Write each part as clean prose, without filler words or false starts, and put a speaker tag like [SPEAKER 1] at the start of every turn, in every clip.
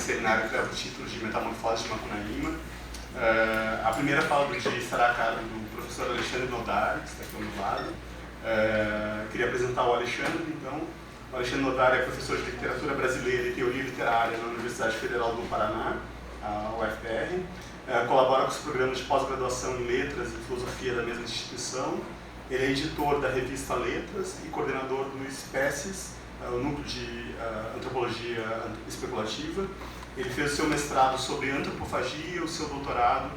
[SPEAKER 1] seminário que leva o título de Metamorfose de Macunaíma. A primeira fala do dia estará a cargo do professor Alexandre Nodar, que está aqui ao meu lado. Queria apresentar o Alexandre, então. O Alexandre Nodar é professor de Literatura Brasileira e Teoria Literária na Universidade Federal do Paraná, a UFPR. Colabora com os programas de pós-graduação em Letras e Filosofia da mesma instituição. Ele é editor da revista Letras e coordenador do Espécies, o núcleo de antropologia especulativa. Ele fez o seu mestrado sobre antropofagia e o seu doutorado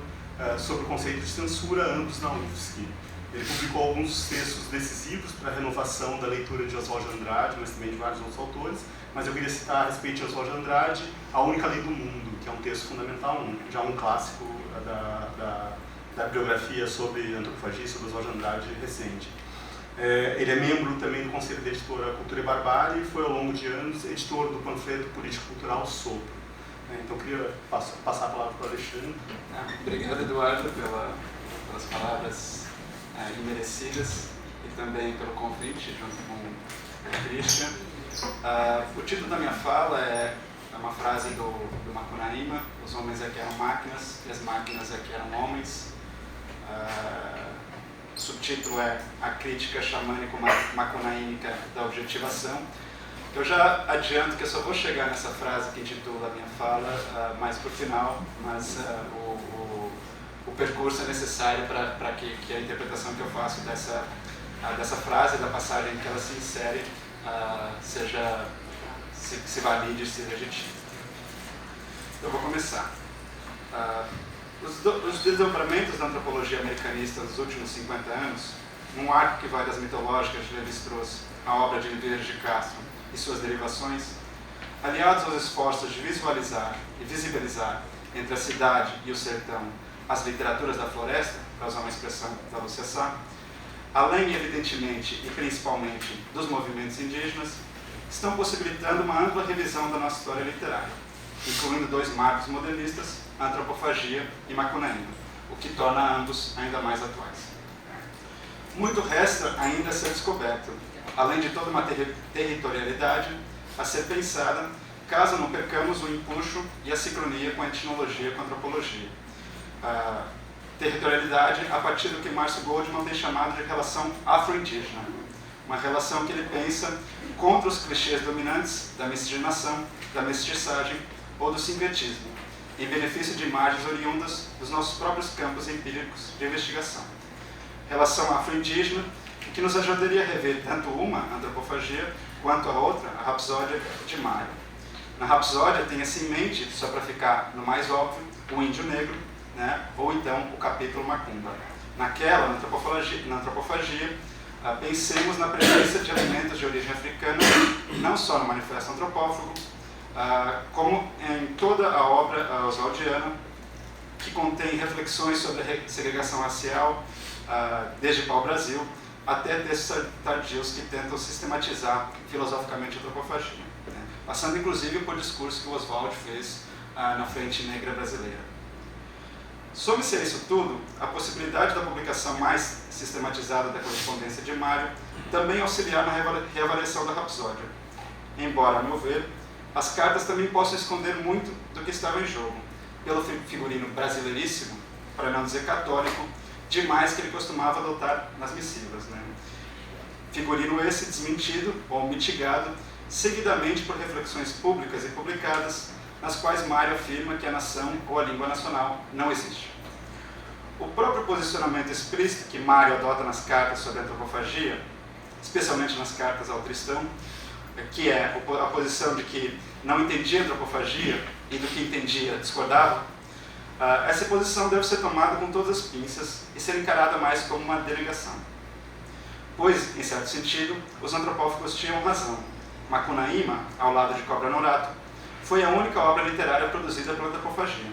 [SPEAKER 1] sobre o conceito de censura, ambos na UFSC. Ele publicou alguns textos decisivos para a renovação da leitura de Oswald de Andrade, mas também de vários outros autores. Mas eu queria citar a respeito de Oswald de Andrade, A Única Lei do Mundo, que é um texto fundamental, já um clássico da bibliografia sobre antropofagia e sobre Oswald de Andrade recente. Ele é membro também do Conselho da Editora Cultura e Barbárie e foi, ao longo de anos, editor do panfleto político-cultural Sopro. Então, eu queria passar a palavra para o Alexandre.
[SPEAKER 2] Obrigado, Eduardo, pelas palavras imerecidas e também pelo convite, junto com o Christian. O título da minha fala é uma frase do Macunaíma: os homens aqui eram máquinas e as máquinas aqui eram homens. O subtítulo é A Crítica Xamânico-Macunaímica da Objetivação. Eu já adianto que eu só vou chegar nessa frase que intitula a minha fala mais para o final, mas o percurso é necessário para que a interpretação que eu faço dessa frase, da passagem que ela se insere, se valide e se legitime. Eu vou começar. Os desdobramentos da antropologia americanista dos últimos 50 anos, num arco que vai das mitológicas de Lévi-Strauss à obra de Oliveira de Castro e suas derivações, aliados aos esforços de visualizar e visibilizar entre a cidade e o sertão as literaturas da floresta, para usar uma expressão da Lúcia Sá, além, evidentemente e principalmente, dos movimentos indígenas, estão possibilitando uma ampla revisão da nossa história literária, incluindo dois marcos modernistas, a antropofagia e Macunaíma, o que torna ambos ainda mais atuais. Muito resta ainda a ser descoberto, além de toda uma territorialidade a ser pensada, caso não percamos o empuxo e a sincronia com a etnologia e com a antropologia. Territorialidade a partir do que Márcio Goldman tem chamado de relação afro-indígena, uma relação que ele pensa contra os clichês dominantes da miscigenação, da mestiçagem ou do sincretismo, em benefício de imagens oriundas dos nossos próprios campos empíricos de investigação. Relação afro-indígena que nos ajudaria a rever tanto uma, a antropofagia, quanto a outra, a Rapsódia de Mário. Na Rapsódia, tenha-se em mente, só para ficar no mais óbvio, o índio negro, né? Ou então o capítulo Macumba. Naquela, na antropofagia, pensemos na presença de elementos de origem africana, não só no Manifesto Antropófago, como em toda a obra oswaldiana, que contém reflexões sobre a segregação racial, desde Pau-Brasil até textos tardios que tentam sistematizar filosoficamente a antropofagia, né? Passando inclusive por discurso que o Oswald fez na Frente Negra Brasileira. Some-se a isso tudo a possibilidade da publicação mais sistematizada da correspondência de Mário também auxiliar na reavaliação da Rapsódia. Embora, a meu ver, as cartas também possam esconder muito do que estava em jogo, pelo figurino brasileiríssimo, para não dizer católico, demais que ele costumava adotar nas missivas, né? Figurino esse desmentido ou mitigado seguidamente por reflexões públicas e publicadas, nas quais Mário afirma que a nação ou a língua nacional não existe. O próprio posicionamento explícito que Mário adota nas cartas sobre a antropofagia, especialmente nas cartas ao Tristão, que é a posição de que não entendia a antropofagia e do que entendia discordava, essa posição deve ser tomada com todas as pinças e ser encarada mais como uma denegação. Pois, em certo sentido, os antropófagos tinham razão. Macunaíma, ao lado de Cobra Norato, foi a única obra literária produzida pela antropofagia,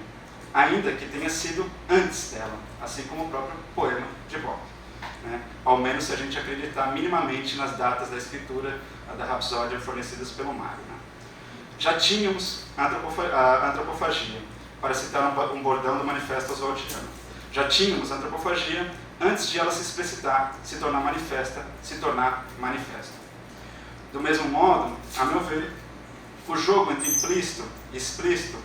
[SPEAKER 2] ainda que tenha sido antes dela, assim como o próprio poema de Bob, né? Ao menos se a gente acreditar minimamente nas datas da escritura da Rapsódia fornecidas pelo Mário, né? Já tínhamos a antropofagia, para citar um bordão do Manifesto Oswaldiano. Já tínhamos a antropofagia antes de ela se explicitar, se tornar manifesta, se tornar manifesta. Do mesmo modo, a meu ver, o jogo entre implícito e explícito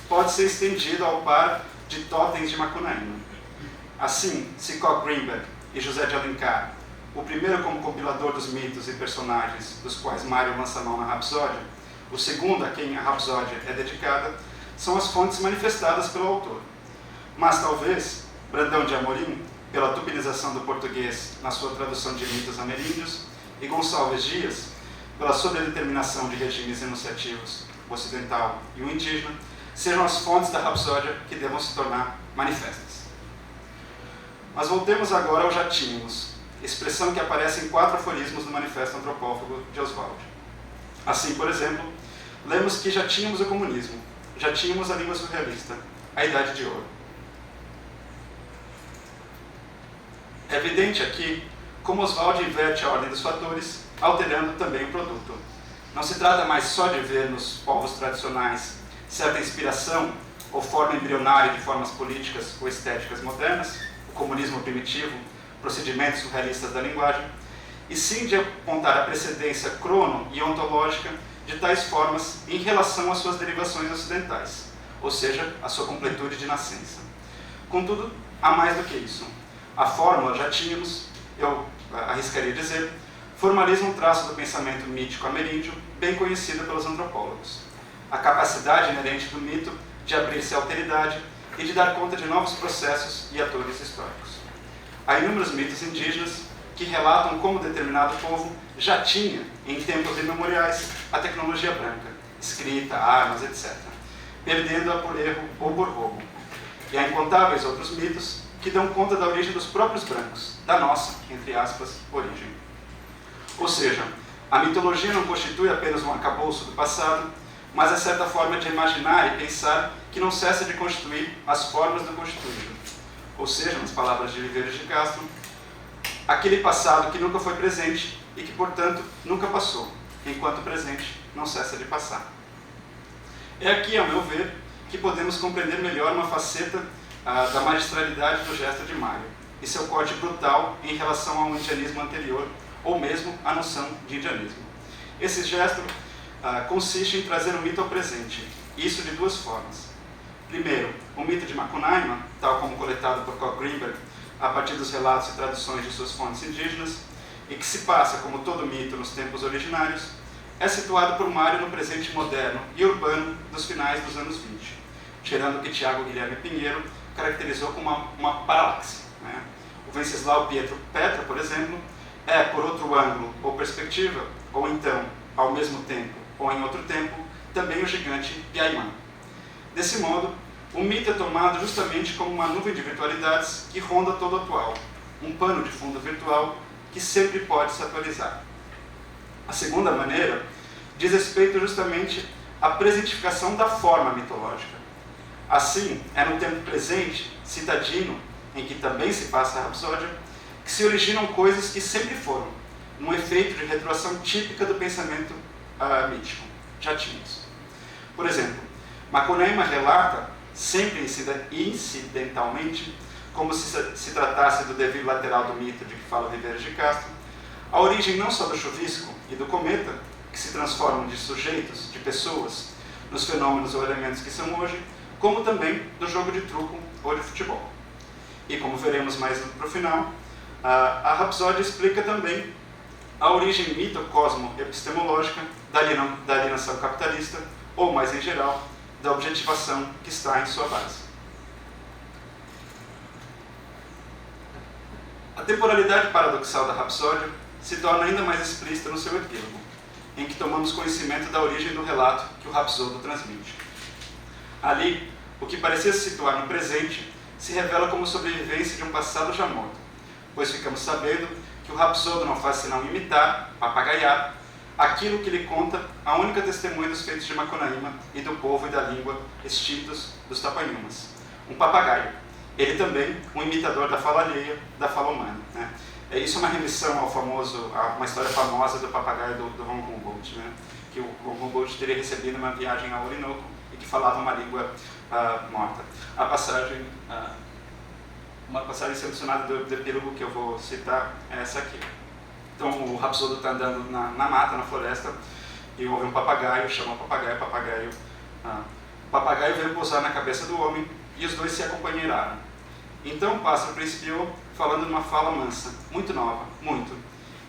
[SPEAKER 2] pode ser estendido ao par de totens de Macunaíma. Assim, se Koch Greenberg e José de Alencar, o primeiro como compilador dos mitos e personagens dos quais Mário lança mão na Rapsódia, o segundo a quem a Rapsódia é dedicada, são as fontes manifestadas pelo autor. Mas talvez Brandão de Amorim, pela tupinização do português na sua tradução de mitos ameríndios, e Gonçalves Dias, pela sobredeterminação de regimes enunciativos, o ocidental e o indígena, sejam as fontes da Rapsódia que devam se tornar manifestas. Mas voltemos agora ao já tínhamos, expressão que aparece em 4 aforismos do Manifesto Antropófago de Oswald. Assim, por exemplo, lemos que já tínhamos o comunismo, já tínhamos a língua surrealista, a Idade de Ouro. É evidente aqui como Oswald inverte a ordem dos fatores, alterando também o produto. Não se trata mais só de ver nos povos tradicionais certa inspiração ou forma embrionária de formas políticas ou estéticas modernas, o comunismo primitivo, procedimentos surrealistas da linguagem, e sim de apontar a precedência crono e ontológica de tais formas em relação às suas derivações ocidentais, ou seja, a sua completude de nascença. Contudo, há mais do que isso. A fórmula, já tínhamos, eu arriscaria dizer, formaliza um traço do pensamento mítico ameríndio bem conhecido pelos antropólogos. A capacidade inerente do mito de abrir-se à alteridade e de dar conta de novos processos e atores históricos. Há inúmeros mitos indígenas que relatam como determinado povo já tinha, em tempos imemoriais, a tecnologia branca, escrita, armas, etc., perdendo-a por erro ou por roubo. E há incontáveis outros mitos que dão conta da origem dos próprios brancos, da nossa, entre aspas, origem. Ou seja, a mitologia não constitui apenas um arcabouço do passado, mas é certa forma de imaginar e pensar que não cessa de constituir as formas do constituído. Ou seja, nas palavras de Viveiros de Castro, aquele passado que nunca foi presente e que, portanto, nunca passou, enquanto presente não cessa de passar. É aqui, ao meu ver, que podemos compreender melhor uma faceta da magistralidade do gesto de Mário e seu corte brutal em relação ao indianismo anterior, ou mesmo à noção de indianismo. Esse gesto consiste em trazer o mito ao presente, e isso de 2 formas. Primeiro, o mito de Macunaíma, tal como coletado por Koch Greenberg a partir dos relatos e traduções de suas fontes indígenas, e que se passa, como todo mito nos tempos originários, é situado por Mário no presente moderno e urbano dos finais dos anos 20, gerando o que Tiago Guilherme Pinheiro caracterizou como uma paralaxe. Né? O Venceslau Pietro Petra, por exemplo, é, por outro ângulo ou perspectiva, ou então, ao mesmo tempo ou em outro tempo, também o gigante Piaimã. Desse modo, o mito é tomado justamente como uma nuvem de virtualidades que ronda todo o atual, um pano de fundo virtual que sempre pode se atualizar. A segunda maneira diz respeito justamente à presentificação da forma mitológica. Assim, é no tempo presente, citadino, em que também se passa a Rapsódia, que se originam coisas que sempre foram, num efeito de retroação típica do pensamento mítico. Já tínhamos. Por exemplo, Macunaíma relata, sempre incidentalmente, como se tratasse do devir lateral do mito de que fala Viveiros de Castro, a origem não só do chuvisco e do cometa, que se transformam de sujeitos, de pessoas, nos fenômenos ou elementos que são hoje, como também do jogo de truco ou de futebol. E como veremos mais para o final, a Rapsódia explica também a origem mito-cosmo-epistemológica da alienação capitalista, ou, mais em geral, da objetivação que está em sua base. A temporalidade paradoxal da Rapsódia se torna ainda mais explícita no seu epílogo, em que tomamos conhecimento da origem do relato que o Rapsodo transmite. Ali, o que parecia se situar no presente se revela como sobrevivência de um passado já morto, pois ficamos sabendo que o Rapsodo não faz senão imitar, papagaiar, aquilo que lhe conta a única testemunha dos feitos de Macunaíma e do povo e da língua extintos dos Tapanhumas, um papagaio. Ele também um imitador da fala alheia, da fala humana. Né? Isso é uma remissão a uma história famosa do papagaio do von Humboldt, né? Que o von Humboldt teria recebido uma viagem ao Orinoco e que falava uma língua morta. Uma passagem selecionada do epílogo que eu vou citar é essa aqui. Então o Rapsodo está andando na mata, na floresta, e houve um papagaio, chamou o papagaio, o papagaio veio pousar na cabeça do homem e os dois se acompanharam. Então o pássaro principiou falando numa fala mansa, muito nova, muito,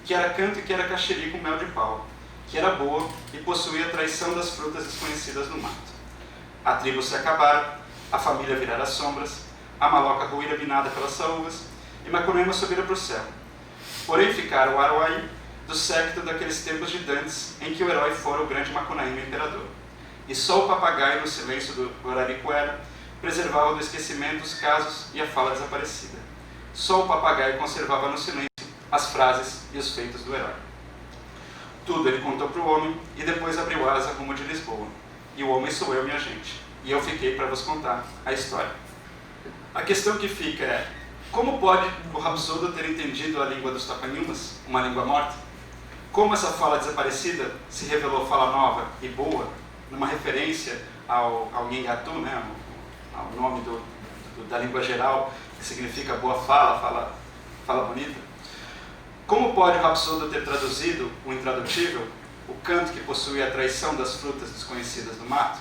[SPEAKER 2] que era canto e que era caxeri com mel de pau, que era boa e possuía a traição das frutas desconhecidas do mato. A tribo se acabara, a família virara sombras, a maloca ruíra minada pelas saúvas, e Macunaíma subira para o céu. Porém ficara o Aruaí do séquito daqueles tempos de dantes em que o herói fora o grande Macunaíma imperador. E só o papagaio no silêncio do Arariquera preservava do esquecimento os casos e a fala desaparecida. Só o papagaio conservava no silêncio as frases e os feitos do herói. Tudo ele contou para o homem e depois abriu asa rumo de Lisboa. E o homem sou eu, minha gente. E eu fiquei para vos contar a história. A questão que fica é: como pode o Rapsodo ter entendido a língua dos Tapanhumas, uma língua morta? Como essa fala desaparecida se revelou fala nova e boa, numa referência ao Nhengatu, né, ao nome da língua geral, que significa boa fala, fala bonita? Como pode o Rapsodo ter traduzido o intradutível, o canto que possui a traição das frutas desconhecidas do mato?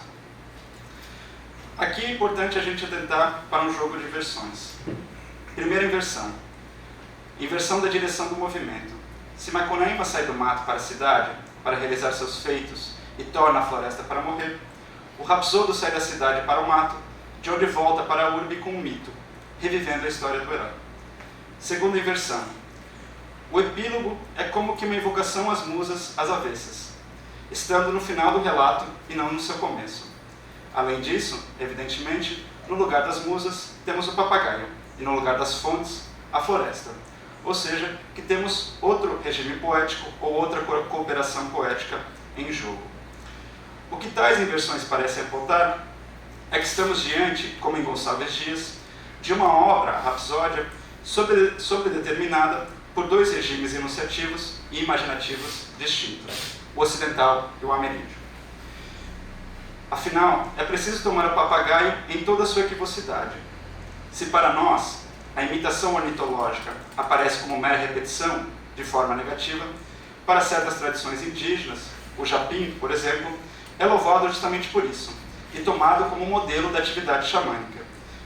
[SPEAKER 2] Aqui é importante a gente atentar para um jogo de inversões. Primeira inversão. Inversão da direção do movimento. Se Macunaíma sai do mato para a cidade, para realizar seus feitos, e torna a floresta para morrer, o Rapsodo sai da cidade para o mato, de onde volta para a urbe com um mito, revivendo a história do herói. Segunda inversão. O epílogo é como que uma invocação às musas às avessas, estando no final do relato e não no seu começo. Além disso, evidentemente, no lugar das musas temos o papagaio, e no lugar das fontes, a floresta. Ou seja, que temos outro regime poético ou outra cooperação poética em jogo. O que tais inversões parecem apontar é que estamos diante, como em Gonçalves Dias, de uma obra, a Rapsódia, sobredeterminada por dois regimes enunciativos e imaginativos distintos, o ocidental e o ameríndio. Afinal, é preciso tomar o papagaio em toda a sua equivocidade. Se para nós a imitação ornitológica aparece como mera repetição, de forma negativa, para certas tradições indígenas, o japim, por exemplo, é louvado justamente por isso, e tomado como modelo da atividade xamânica,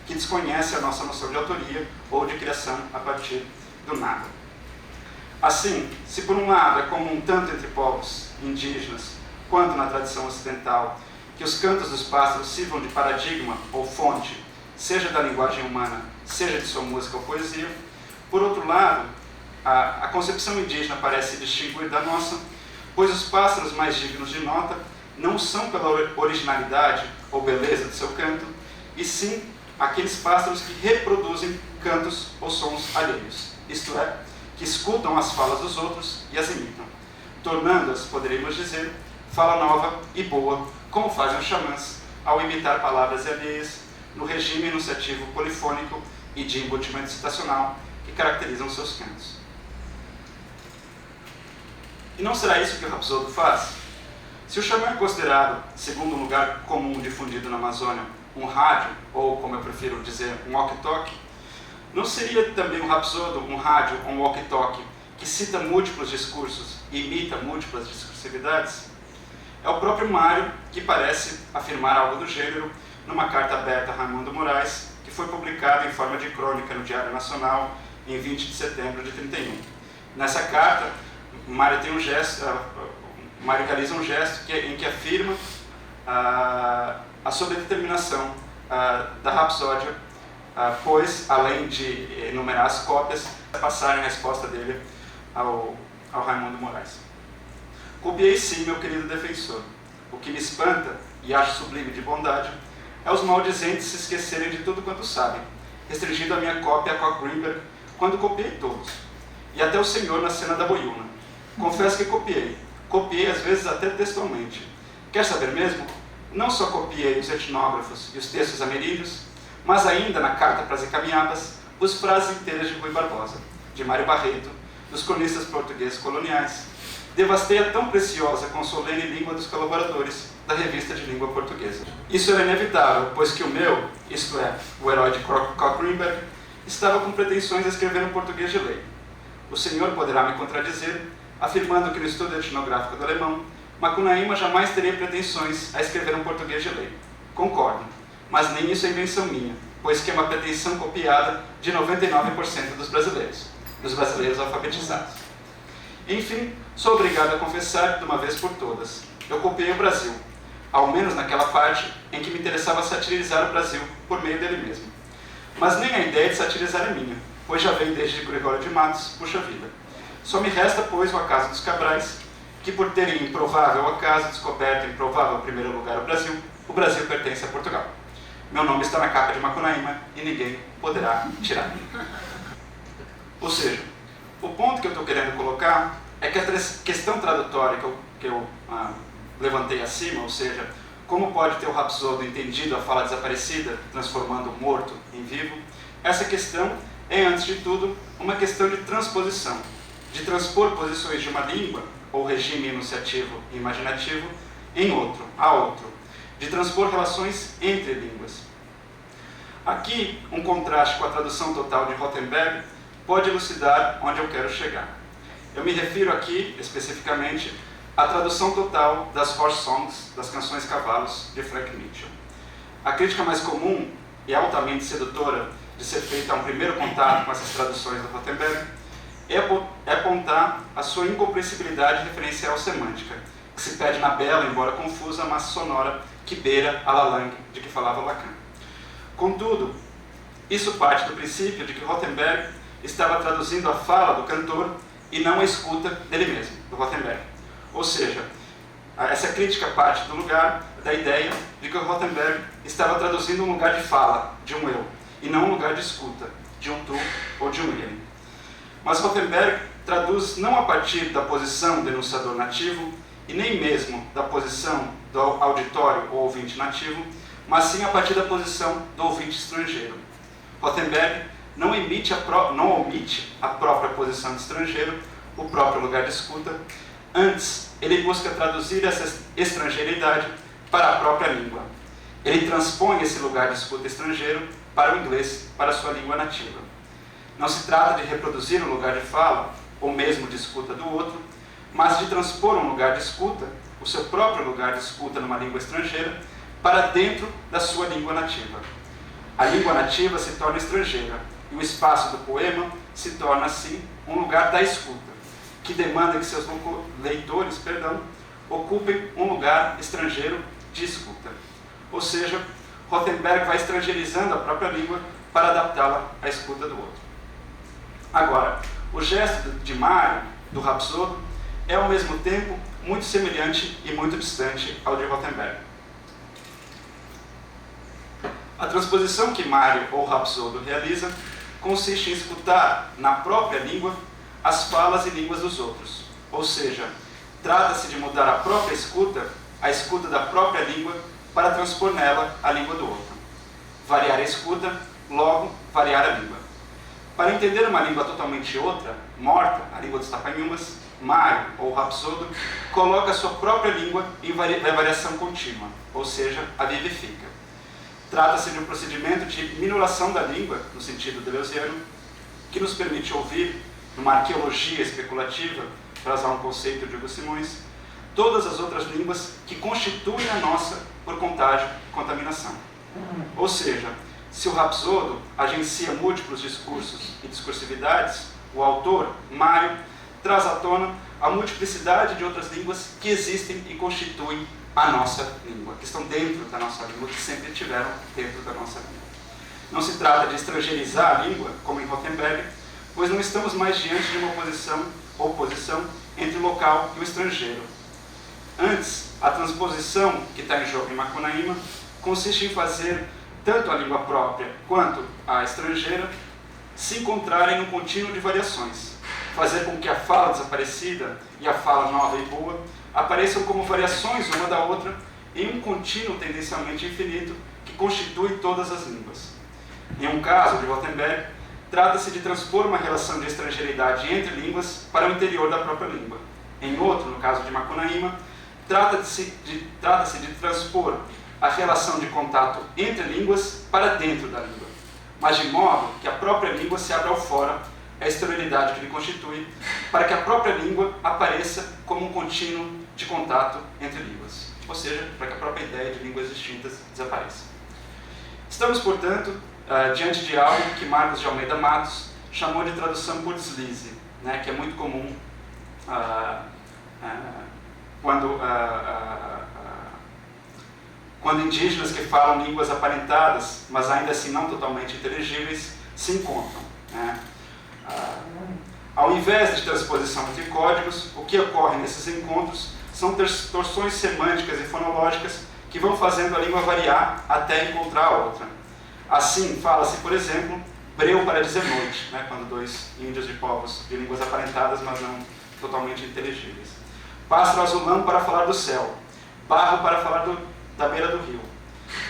[SPEAKER 2] que desconhece a nossa noção de autoria ou de criação a partir do nada. Assim, se por um lado é comum tanto entre povos indígenas quanto na tradição ocidental que os cantos dos pássaros sirvam de paradigma ou fonte, seja da linguagem humana, seja de sua música ou poesia, por outro lado, a concepção indígena parece distinguir da nossa, pois os pássaros mais dignos de nota não são pela originalidade ou beleza de seu canto, e sim aqueles pássaros que reproduzem cantos ou sons alheios, isto é, que escutam as falas dos outros e as imitam, tornando-as, poderíamos dizer, fala nova e boa, como fazem os xamãs ao imitar palavras alheias no regime enunciativo polifônico e de embutimento citacional que caracterizam seus cantos. E não será isso que o Rapsodo faz? Se o xamã é considerado, segundo um lugar comum difundido na Amazônia, um rádio, ou como eu prefiro dizer, um walkie-talkie, não seria também o Rapsodo um rádio ou um walkie-talkie que cita múltiplos discursos e imita múltiplas discursividades? É o próprio Mário que parece afirmar algo do gênero numa carta aberta a Raimundo Moraes, que foi publicada em forma de crônica no Diário Nacional em 20 de setembro de 31. Nessa carta, Mário realiza um gesto em que afirma a sobredeterminação da Rapsódia, pois, além de enumerar as cópias, passarem a resposta dele ao Raimundo Moraes. Copiei sim, meu querido defensor. O que me espanta, e acho sublime de bondade, é os maldizentes se esquecerem de tudo quanto sabem, restringindo a minha cópia a Koch Greenberg, quando copiei todos. E até o senhor na cena da boiuna. Confesso que copiei às vezes até textualmente. Quer saber mesmo? Não só copiei os etnógrafos e os textos ameríndios, mas ainda na carta para as encaminhadas, os frases inteiras de Rui Barbosa, de Mário Barreto, dos cronistas portugueses coloniais. Devastei a tão preciosa consolene língua dos colaboradores da revista de língua portuguesa. Isso era inevitável, pois que o meu, isto é, o herói de Koch Greenberg, estava com pretensões a escrever um português de lei. O senhor poderá me contradizer, afirmando que no estudo etnográfico do alemão, Macunaíma jamais teria pretensões a escrever um português de lei. Concordo, mas nem isso é invenção minha, pois que é uma pretensão copiada de 99% dos brasileiros alfabetizados. Enfim, sou obrigado a confessar de uma vez por todas, eu copiei o Brasil, ao menos naquela parte em que me interessava satirizar o Brasil por meio dele mesmo. Mas nem a ideia de satirizar é minha, pois já vem desde Gregório de Matos, puxa vida. Só me resta, pois, o acaso dos Cabrais, que por terem improvável acaso descoberto em provável primeiro lugar o Brasil pertence a Portugal. Meu nome está na capa de Macunaíma e ninguém poderá tirar. Ou seja, o ponto que eu estou querendo colocar é que a questão tradutória que eu levantei acima, ou seja, como pode ter o Rapsodo entendido a fala desaparecida, transformando o morto em vivo, essa questão é, antes de tudo, uma questão de transposição, de transpor posições de uma língua, ou regime enunciativo e imaginativo, em outro, a outro, de transpor relações entre línguas. Aqui, um contraste com a tradução total de Rothenberg pode elucidar onde eu quero chegar. Eu me refiro aqui, especificamente, à tradução total das Horse Songs, das canções cavalos, de Frank Mitchell. A crítica mais comum e altamente sedutora de ser feita a um primeiro contato com essas traduções do Rothenberg é apontar a sua incompreensibilidade referencial semântica, que se perde na bela, embora confusa, massa sonora que beira a La Langue, de que falava Lacan. Contudo, isso parte do princípio de que Rothenberg estava traduzindo a fala do cantor e não a escuta dele mesmo, do Rothenberg. Ou seja, essa crítica parte do lugar, da ideia de que o Rothenberg estava traduzindo um lugar de fala, de um eu, e não um lugar de escuta, de um tu ou de um ele. Mas Rothenberg traduz não a partir da posição do enunciador nativo e nem mesmo da posição do auditório ou ouvinte nativo, mas sim a partir da posição do ouvinte estrangeiro. Rothenberg não omite a própria posição de estrangeiro, o próprio lugar de escuta. Antes, ele busca traduzir essa estrangeiridade para a própria língua. Ele transpõe esse lugar de escuta estrangeiro para o inglês, para a sua língua nativa. Não se trata de reproduzir um lugar de fala, ou mesmo de escuta do outro, mas de transpor um lugar de escuta, o seu próprio lugar de escuta numa língua estrangeira, para dentro da sua língua nativa. A língua nativa se torna estrangeira, e o espaço do poema se torna, assim, um lugar da escuta, que demanda que seus leitores ocupem um lugar estrangeiro de escuta. Ou seja, Rothenberg vai estrangeirizando a própria língua para adaptá-la à escuta do outro. Agora, o gesto de Mário, do Rapsodo, é ao mesmo tempo muito semelhante e muito distante ao de Rothenberg. A transposição que Mário ou Rapsodo realiza consiste em escutar na própria língua as falas e línguas dos outros. Ou seja, trata-se de mudar a própria escuta, a escuta da própria língua, para transpor nela a língua do outro. Variar a escuta, logo variar a língua. Para entender uma língua totalmente outra, morta, a língua dos tapanhumas, Mário ou Rapsodo coloca a sua própria língua em variação contínua, ou seja, a vivifica. Trata-se de um procedimento de minuração da língua, no sentido deleuziano, que nos permite ouvir, numa arqueologia especulativa, para usar um conceito de Hugo Simões, todas as outras línguas que constituem a nossa por contágio e contaminação. Ou seja, se o Rapsodo agencia múltiplos discursos e discursividades, o autor, Mário, traz à tona a multiplicidade de outras línguas que existem e constituem a nossa língua, que estão dentro da nossa língua, que sempre estiveram dentro da nossa língua. Não se trata de estrangeirizar a língua, como em Rothenberg, pois não estamos mais diante de uma oposição entre o local e o estrangeiro. Antes, a transposição que está em jogo em Macunaíma consiste em fazer tanto a língua própria quanto a estrangeira se encontrarem num contínuo de variações, fazer com que a fala desaparecida e a fala nova e boa apareçam como variações uma da outra em um contínuo tendencialmente infinito que constitui todas as línguas. Em um caso de Rothenberg, trata-se de transpor uma relação de estrangeiridade entre línguas para o interior da própria língua. Em outro, no caso de Macunaíma, trata-se de transpor a relação de contato entre línguas para dentro da língua, mas de modo que a própria língua se abra ao fora, a esterilidade que ele constitui, para que a própria língua apareça como um contínuo de contato entre línguas, ou seja, para que a própria ideia de línguas distintas desapareça. Estamos, portanto, diante de algo que Marcos de Almeida Matos chamou de tradução por deslize, né, que é muito comum quando indígenas que falam línguas aparentadas, mas ainda assim não totalmente inteligíveis, se encontram, né? Ao invés de transposição entre códigos, o que ocorre nesses encontros são torções semânticas e fonológicas que vão fazendo a língua variar até encontrar a outra. Assim, fala-se, por exemplo, breu para dizer noite, né, quando dois índios de povos de línguas aparentadas, mas não totalmente inteligíveis. Pássaro azulão para falar do céu, barro para falar da beira do rio.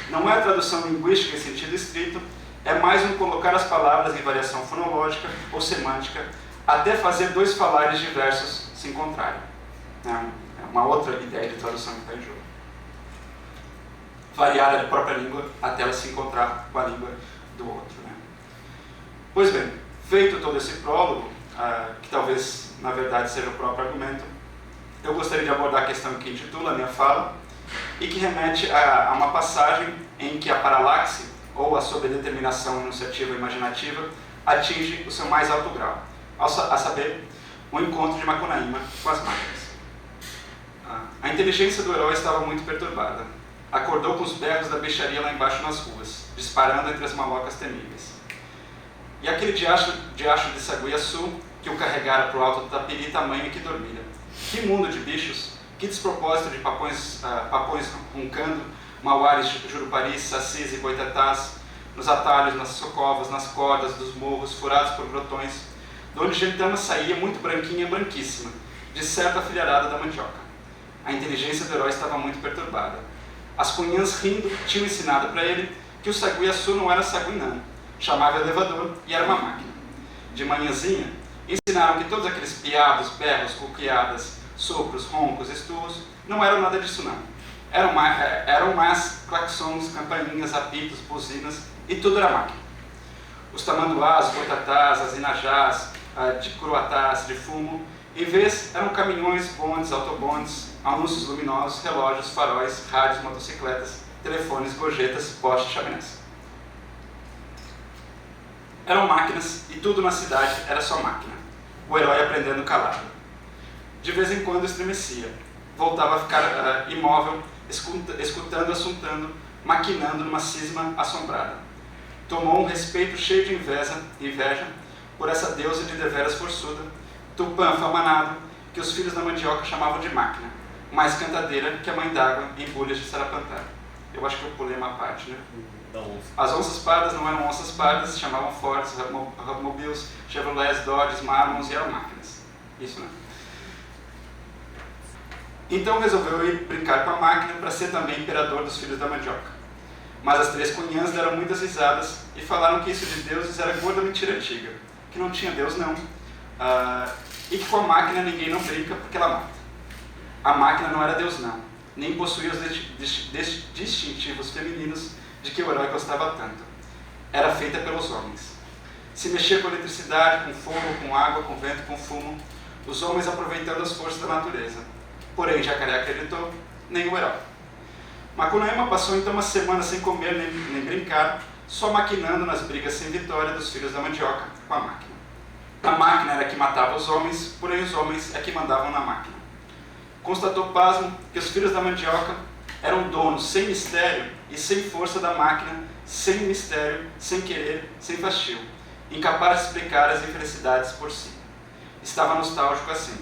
[SPEAKER 2] Não é tradução linguística em sentido estrito, é mais um colocar as palavras em variação fonológica ou semântica, até fazer dois falares diversos se encontrarem. É uma outra ideia de tradução que está em jogo. Variar a própria língua até ela se encontrar com a língua do outro, né? Pois bem, feito todo esse prólogo, que talvez na verdade seja o próprio argumento, eu gostaria de abordar a questão que intitula a minha fala e que remete a uma passagem em que a paralaxe, ou a sobredeterminação enunciativa imaginativa, atinge o seu mais alto grau, a saber, o encontro de Macunaíma com as máquinas. A inteligência do herói estava muito perturbada. Acordou com os berros da bicharia lá embaixo nas ruas, disparando entre as malocas temíveis. E aquele diacho de Saguiaçu, que o carregara para o alto do tapiri, tamanho que dormia. Que mundo de bichos, que despropósito de papões roncando, mauares, juruparis, sacis e boitatás, nos atalhos, nas socovas, nas cordas dos morros, furados por grotões, de onde Gentama saía muito branquinha, branquíssima, de certa filharada da mandioca. A inteligência do herói estava muito perturbada. As cunhãs rindo tinham ensinado para ele que o Saguiaçu não era sagui não, chamava elevador e era uma máquina. De manhãzinha, ensinaram que todos aqueles piados, berros, cuqueadas, sopros, roncos, esturros, não eram nada disso não. Eram mais claxons, campainhas, apitos, buzinas, e tudo era máquina. Os tamanduás, boitatás, as inajás, de curuatás, de fumo, em vez eram caminhões, bondes, autobondes, anúncios luminosos, relógios, faróis, rádios, motocicletas, telefones, gorjetas, postes, chaminés. Eram máquinas e tudo na cidade era só máquina. O herói aprendendo calado. De vez em quando estremecia. Voltava a ficar imóvel, escutando, assuntando, maquinando numa cisma assombrada. Tomou um respeito cheio de inveja por essa deusa de deveras forçuda, Tupã famanado, que os filhos da mandioca chamavam de máquina, mais cantadeira que a mãe d'água em bulhas de Sarapantá. Eu acho que eu pulei uma parte, né? As onças pardas não eram onças pardas, se chamavam Fords, Hubmobiles, Chevrolets, Dodges, Marmons e eram máquinas. Isso, né? Então resolveu ir brincar com a máquina para ser também imperador dos filhos da mandioca. Mas as três cunhãs deram muitas risadas e falaram que isso de deuses era gorda mentira antiga, que não tinha Deus não, e que com a máquina ninguém não brinca porque ela mata. A máquina não era Deus não, nem possuía os distintivos femininos de que o herói gostava tanto. Era feita pelos homens. Se mexia com eletricidade, com fogo, com água, com vento, com fumo, os homens aproveitando as forças da natureza. Porém, Jacaré acreditou, nem o herói. Macunaíma passou então uma semana sem comer nem brincar, só maquinando nas brigas sem vitória dos filhos da mandioca com a máquina. A máquina era que matava os homens, porém os homens é que mandavam na máquina. Constatou pasmo que os filhos da mandioca eram donos sem mistério e sem força da máquina, sem mistério, sem querer, sem fastio, incapaz de explicar as infelicidades por si. Estava nostálgico assim.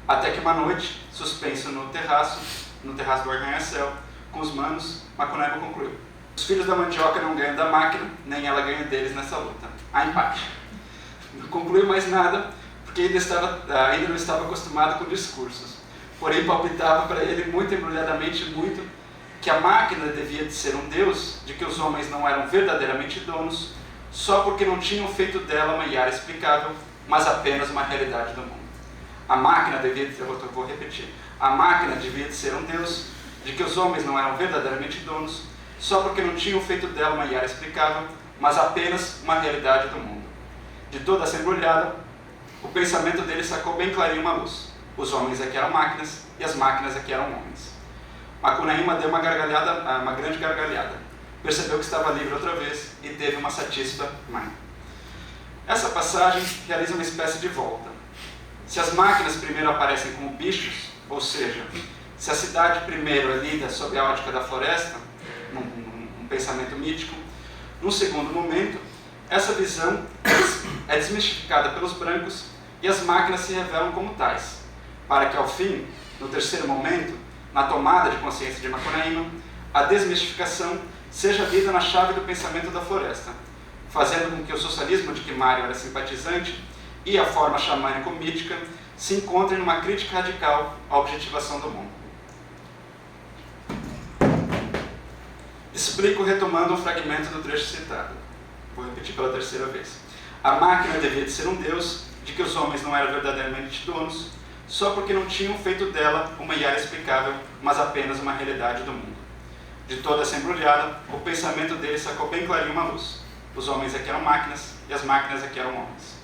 [SPEAKER 2] Até que uma noite, suspenso no terraço do arranha-céu, com os manos, Macunaíma concluiu: os filhos da mandioca não ganham da máquina, nem ela ganha deles nessa luta. Há empate. Não concluiu mais nada, porque ainda não estava acostumado com discursos. Porém, palpitava para ele muito embrulhadamente que a máquina devia de ser um deus, de que os homens não eram verdadeiramente donos, só porque não tinham feito dela uma iara explicável, mas apenas uma realidade do mundo. A máquina devia de ser um deus, de que os homens não eram verdadeiramente donos, só porque não tinham feito dela uma iara explicável, mas apenas uma realidade do mundo. De toda essa embrulhada, o pensamento dele sacou bem clarinho uma luz. Os homens aqui eram máquinas e as máquinas aqui eram homens. Macunaíma deu uma grande gargalhada. Percebeu que estava livre outra vez e teve uma satisfa mãe. Essa passagem realiza uma espécie de volta. Se as máquinas primeiro aparecem como bichos, ou seja, se a cidade primeiro é lida sob a ótica da floresta, num pensamento mítico, num segundo momento, essa visão é desmistificada pelos brancos e as máquinas se revelam como tais, para que ao fim, no terceiro momento, na tomada de consciência de Macunaíma, a desmistificação seja lida na chave do pensamento da floresta, fazendo com que o socialismo de que Mário era simpatizante e a forma xamânico-mítica se encontrem numa crítica radical à objetivação do mundo. Explico retomando um fragmento do trecho citado. Vou repetir pela terceira vez. A máquina devia de ser um deus de que os homens não eram verdadeiramente donos, só porque não tinham feito dela uma Iara explicável, mas apenas uma realidade do mundo. De toda essa embrulhada, o pensamento dele sacou bem clarinho uma luz. Os homens aqui eram máquinas e as máquinas aqui eram homens.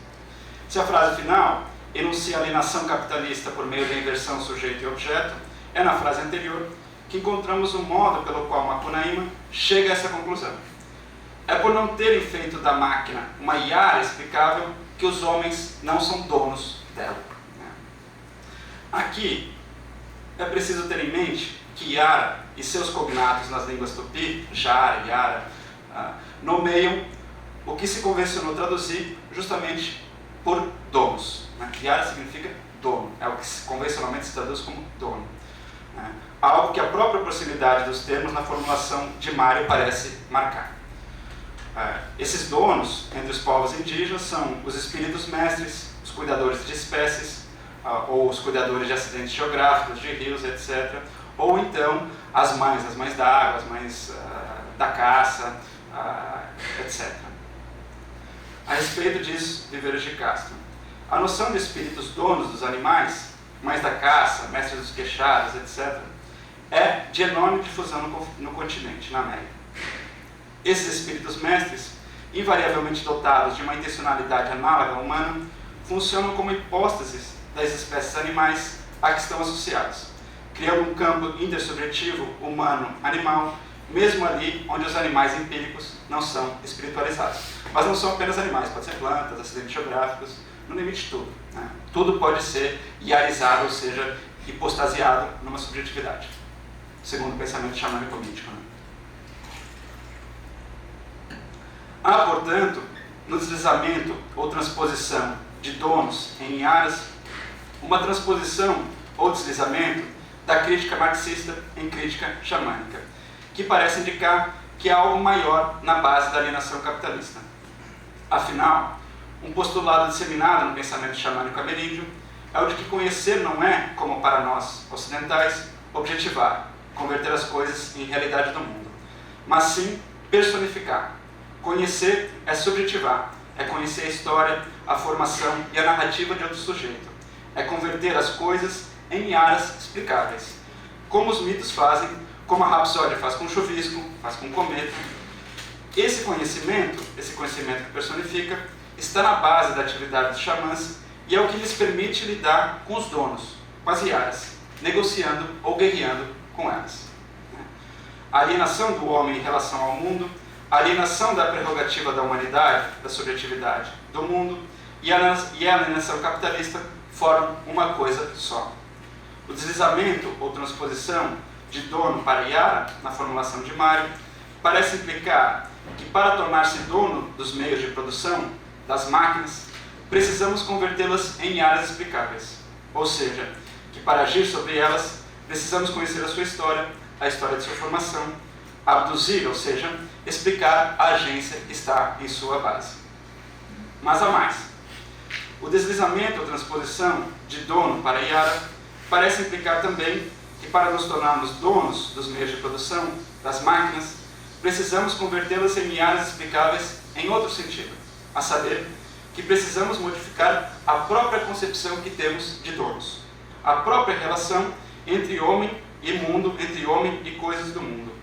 [SPEAKER 2] Se a frase final enuncia a alienação capitalista por meio da inversão sujeito e objeto, é na frase anterior que encontramos o modo pelo qual Macunaíma chega a essa conclusão. É por não terem feito da máquina uma Iara explicável que os homens não são donos dela. Aqui é preciso ter em mente que Iara e seus cognatos nas línguas tupi, Jara, Iara, nomeiam o que se convencionou traduzir justamente por donos. Iara significa dono, é o que convencionalmente se traduz como dono. Algo que a própria proximidade dos termos na formulação de Mário parece marcar. Esses donos, entre os povos indígenas, são os espíritos mestres, os cuidadores de espécies, ou os cuidadores de acidentes geográficos, de rios, etc. Ou então as mães da água, as mães da caça, etc. A respeito disso, Viveiros de Castro. A noção de espíritos donos dos animais, mães da caça, mestres dos queixadas, etc., é de enorme difusão no continente, na América. Esses espíritos mestres, invariavelmente dotados de uma intencionalidade análoga à humana, funcionam como hipóstases das espécies animais a que estão associados, criando um campo intersubjetivo humano-animal, mesmo ali onde os animais empíricos não são espiritualizados. Mas não são apenas animais, pode ser plantas, acidentes geográficos, no limite tudo. Tudo pode ser iarizado, ou seja, hipostasiado numa subjetividade, segundo o pensamento xamânico-mítico. Há, portanto, no deslizamento ou transposição de donos em iaras, uma transposição ou deslizamento da crítica marxista em crítica xamânica, que parece indicar que há algo maior na base da alienação capitalista. Afinal, um postulado disseminado no pensamento xamânico ameríndio é o de que conhecer não é, como para nós ocidentais, objetivar, converter as coisas em realidade do mundo, mas sim personificar. Conhecer é subjetivar, é conhecer a história, a formação e a narrativa de outro sujeito. É converter as coisas em iaras explicáveis, como os mitos fazem, como a rapsódia faz com o chuvisco, faz com o cometa. Esse conhecimento que personifica, está na base da atividade dos xamãs e é o que lhes permite lidar com os donos, com as iaras, negociando ou guerreando com elas. A alienação do homem em relação ao mundo, a alienação da prerrogativa da humanidade, da subjetividade do mundo e a alienação capitalista formam uma coisa só. O deslizamento ou transposição de dono para iara, na formulação de Mário, parece implicar que para tornar-se dono dos meios de produção, das máquinas, precisamos convertê-las em iaras explicáveis. Ou seja, que para agir sobre elas, precisamos conhecer a sua história, a história de sua formação, abduzir, ou seja, explicar a agência que está em sua base. Mas há mais. O deslizamento ou transposição de dono para iara parece implicar também que para nos tornarmos donos dos meios de produção, das máquinas, precisamos convertê-las em iaras explicáveis em outro sentido, a saber, que precisamos modificar a própria concepção que temos de donos, a própria relação entre homem e mundo, entre homem e coisas do mundo.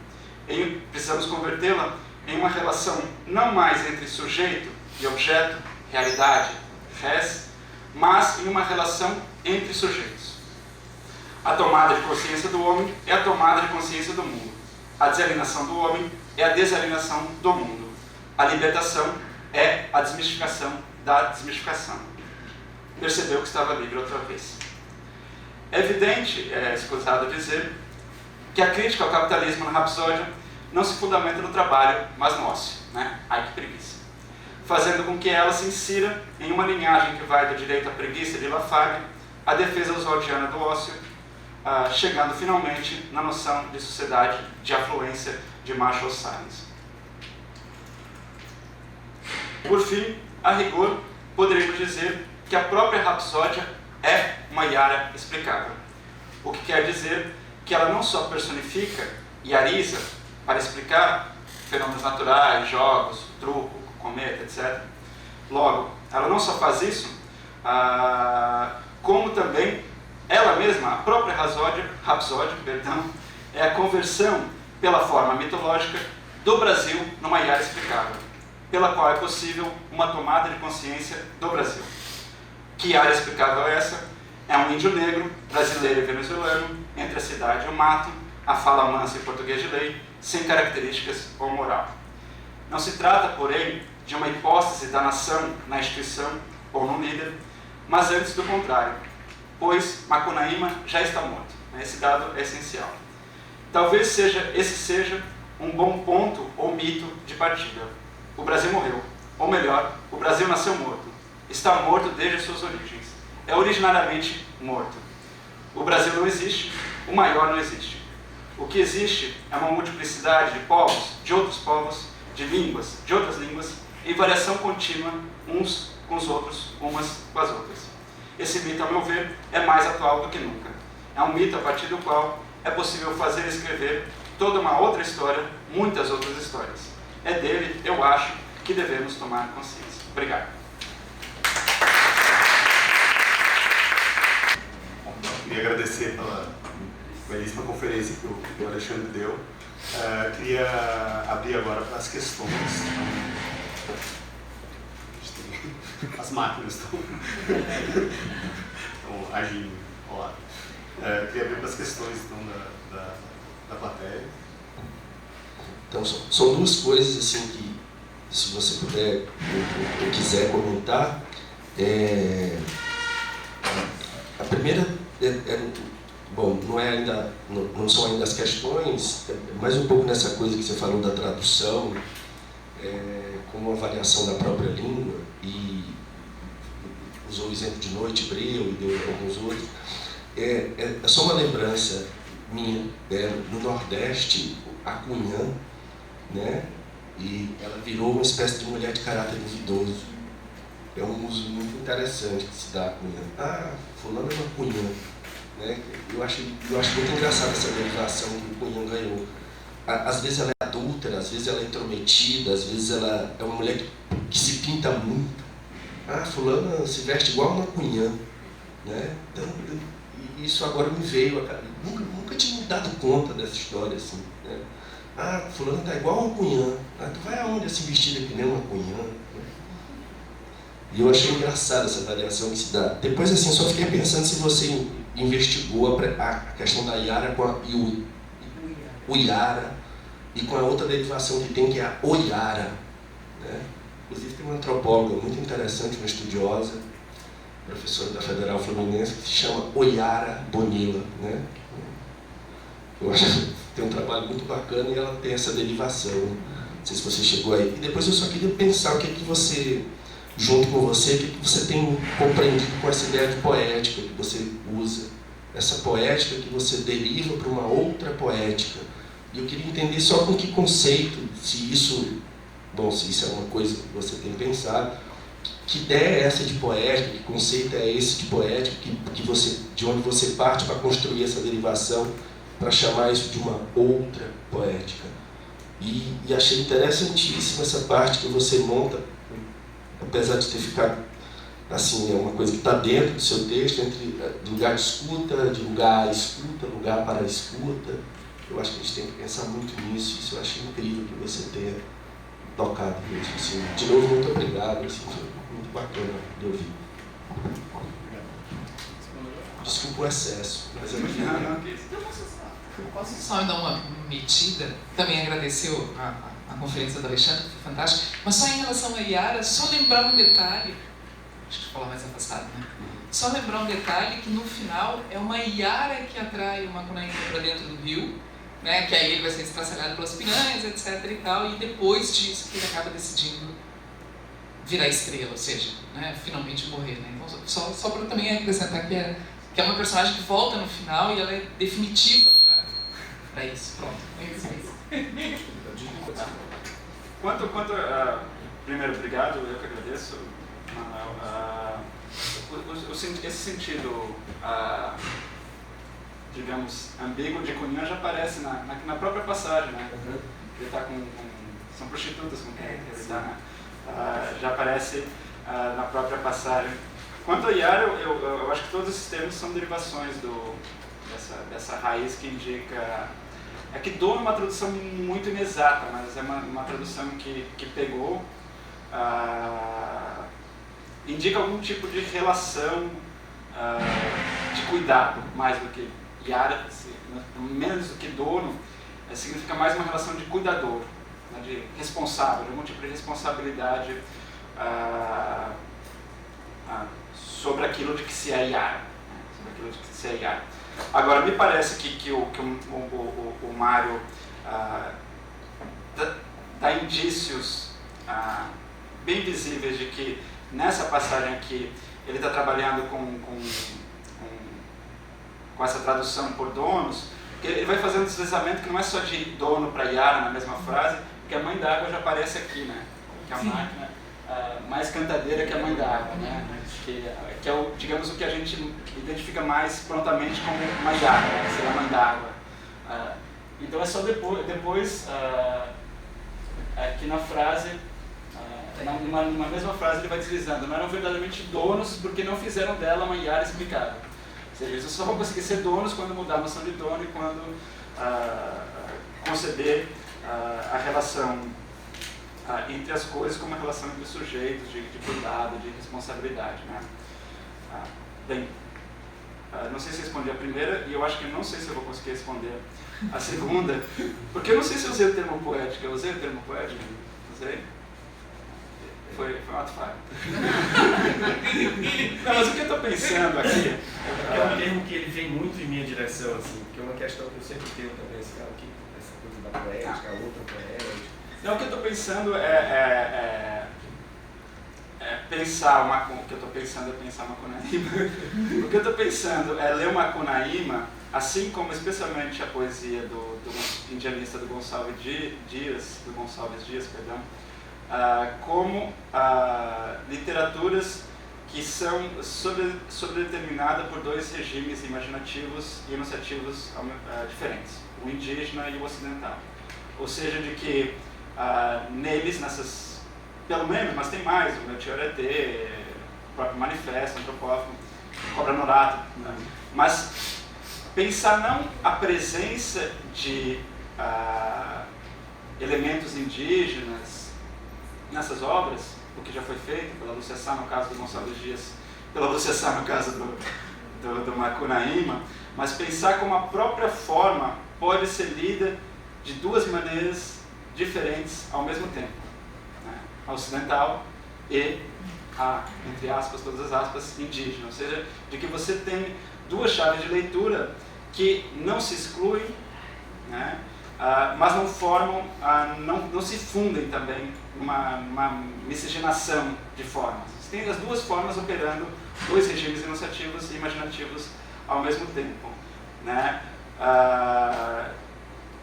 [SPEAKER 2] Precisamos convertê-la em uma relação não mais entre sujeito e objeto, realidade, res, mas em uma relação entre sujeitos. A tomada de consciência do homem é a tomada de consciência do mundo. A desalienação do homem é a desalienação do mundo. A libertação é a desmistificação da desmistificação. Percebeu que estava livre outra vez. É evidente, é escusado dizer, que a crítica ao capitalismo na Rapsódia não se fundamenta no trabalho, mas no ócio. Né? Ai, que preguiça. Fazendo com que ela se insira em uma linhagem que vai do direito à preguiça de Lafargue à defesa oswaldiana do ócio, chegando finalmente na noção de sociedade de afluência de Marshall Sahlins. Por fim, a rigor, poderíamos dizer que a própria Rapsódia é uma Iara explicável. O que quer dizer que ela não só personifica e ariza para explicar fenômenos naturais, jogos, truco, cometa, etc. Logo, ela não só faz isso, como também ela mesma, a própria Rapsódia, é a conversão pela forma mitológica do Brasil numa Iara explicável, pela qual é possível uma tomada de consciência do Brasil. Que área explicável é essa? É um índio negro, brasileiro e venezuelano, entre a cidade e o mato, a fala mansa e português de lei, sem características ou moral. Não se trata, porém, de uma hipótese da nação na instituição ou no líder, mas antes do contrário, pois Macunaíma já está morto. Esse dado é essencial. Talvez esse seja um bom ponto ou mito de partida. O Brasil morreu, ou melhor, o Brasil nasceu morto. Está morto desde as suas origens. É originariamente morto. O Brasil não existe, o maior não existe. O que existe é uma multiplicidade de povos, de outros povos, de línguas, de outras línguas, em variação contínua, uns com os outros, umas com as outras. Esse mito, ao meu ver, é mais atual do que nunca. É um mito a partir do qual é possível fazer e escrever toda uma outra história, muitas outras histórias. É dele, eu acho, que devemos tomar consciência. Obrigado.
[SPEAKER 1] Bom, eu queria agradecer pela belíssima conferência que o Alexandre deu. Queria abrir agora para as questões. As máquinas estão agindo. Olá. Queria abrir para as questões então, da plateia.
[SPEAKER 3] Então, são duas coisas assim que, se você puder ou quiser comentar. A primeira bom, não são ainda as questões, mas um pouco nessa coisa que você falou da tradução, como uma variação da própria língua, e usou o exemplo de Noite Breu e deu alguns outros. É só uma lembrança minha, no Nordeste, a Cunhã, né? E ela virou uma espécie de mulher de caráter duvidoso. É um uso muito interessante que se dá a Cunhã. Fulano é uma Cunhã. Né? Eu acho muito engraçado essa derivação que o Cunhã ganhou. Às vezes ela é adúltera, às vezes ela é intrometida, às vezes ela é uma mulher que se pinta muito. Fulana se veste igual uma Cunhã. Né? Então, isso agora me veio. Nunca tinha me dado conta dessa história assim. Né? Fulano tá igual uma Cunhã. Tu vai aonde assim vestida que nem uma Cunhã? E eu achei engraçada essa variação que se dá. Depois, assim, só fiquei pensando se você investigou a questão da Iara com a Uiara e com a outra derivação que tem, que é a Oiara. Né? Inclusive, tem uma antropóloga muito interessante, uma estudiosa, professora da Federal Fluminense, que se chama Oiara Bonilla. Né? Eu acho que tem um trabalho muito bacana e ela tem essa derivação. Não sei se você chegou aí. E depois eu só queria pensar o que é que você, junto com você, o que é que você tem compreendido com essa ideia de poética que você usa. Essa poética que você deriva para uma outra poética. E eu queria entender só com que conceito, se isso é uma coisa que você tem pensado, que ideia é essa de poética, que conceito é esse de poética, de onde você parte para construir essa derivação, para chamar isso de uma outra poética. E achei interessantíssima essa parte que você monta, apesar de ter ficado, assim, é uma coisa que está dentro do seu texto, entre lugar de escuta, de lugar à escuta, lugar para a escuta. Eu acho que a gente tem que pensar muito nisso, isso eu achei incrível que você tenha tocado mesmo. Assim. De novo, muito obrigado. Assim, foi muito bacana de ouvir. Desculpa o excesso, mas é muito
[SPEAKER 4] Eu posso só dar uma metida? Também agradecer a conferência do Alexandre, que foi fantástica, mas só em relação a Yara, só lembrar um detalhe, acho que falar mais afastado, né? Só lembrar um detalhe que no final é uma Yara que atrai o Macunaíma para dentro do rio, né? Que aí ele vai ser estraçalhado pelas piranhas, etc. e tal, e depois disso que ele acaba decidindo virar estrela, ou seja, né? Finalmente morrer, né? Então, só para também acrescentar que é uma personagem que volta no final e ela é definitiva para isso. Pronto, é isso.
[SPEAKER 2] Primeiro, obrigado, eu que agradeço, Manuel. Esse sentido, digamos, ambíguo de Cunha já aparece na própria passagem, né? Ele está são prostitutas com quem ele está, né? Já aparece na própria passagem. Quanto a Yara, eu acho que todos esses termos são derivações dessa raiz que indica... É que dono é uma tradução muito inexata, mas é uma tradução que pegou, indica algum tipo de relação de cuidado, mais do que Yara, menos do que dono, significa mais uma relação de cuidador, né, de responsável, de algum tipo de responsabilidade sobre aquilo de que se é Yara. Sobre aquilo de que se é Yara. Agora, me parece que o Mário dá indícios bem visíveis de que nessa passagem aqui ele está trabalhando com essa tradução por donos, porque ele vai fazendo um deslizamento que não é só de dono para Yara na mesma frase, porque a mãe d'água já aparece aqui, né? Que é uma máquina mais cantadeira que a mãe d'água, né? Que é digamos, o que a gente identifica mais prontamente como mãe d'água, né? Ser a mãe d'água. Então é só depois aqui na frase, numa mesma frase ele vai deslizando, não eram verdadeiramente donos porque não fizeram dela uma Yara explicável. Ou seja, eles só vão conseguir ser donos quando mudar a noção de dono e quando conceber a relação entre as coisas como uma relação entre sujeitos, de cuidado, de responsabilidade, né? Bem, não sei se respondi a primeira e eu acho que não sei se eu vou conseguir responder a segunda, porque eu não sei se eu usei o termo poética. Eu usei o termo poética? Usei? Foi um ato falho. Não, mas o que eu estou pensando aqui...
[SPEAKER 5] É um termo que ele vem muito em minha direção, assim, que é uma questão que eu sempre tenho também, assim, essa coisa da poética, a outra poética.
[SPEAKER 2] Não, o que eu estou pensando é pensar o que eu estou pensando é pensar Macunaíma. O que eu estou pensando é ler o Macunaíma, assim como especialmente a poesia do indianista do Gonçalves Dias, como literaturas que são sobredeterminadas por dois regimes imaginativos e enunciativos diferentes, o indígena e o ocidental. Ou seja, de que neles, pelo menos, mas tem mais, o Melchior Etê, o próprio Manifesto, Antropófago, Cobra Norato, né? Mas pensar não a presença de elementos indígenas nessas obras, o que já foi feito pela Lúcia Sá no caso do Gonçalves Dias, pela Lúcia Sá no caso do Macunaíma, mas pensar como a própria forma pode ser lida de duas maneiras diferentes ao mesmo tempo, né? A ocidental e a, entre aspas, todas as aspas, indígena, ou seja, de que você tem duas chaves de leitura que não se excluem, né? Mas não formam, não se fundem também numa miscigenação de formas. Você tem as duas formas operando, dois regimes enunciativos e imaginativos ao mesmo tempo, né?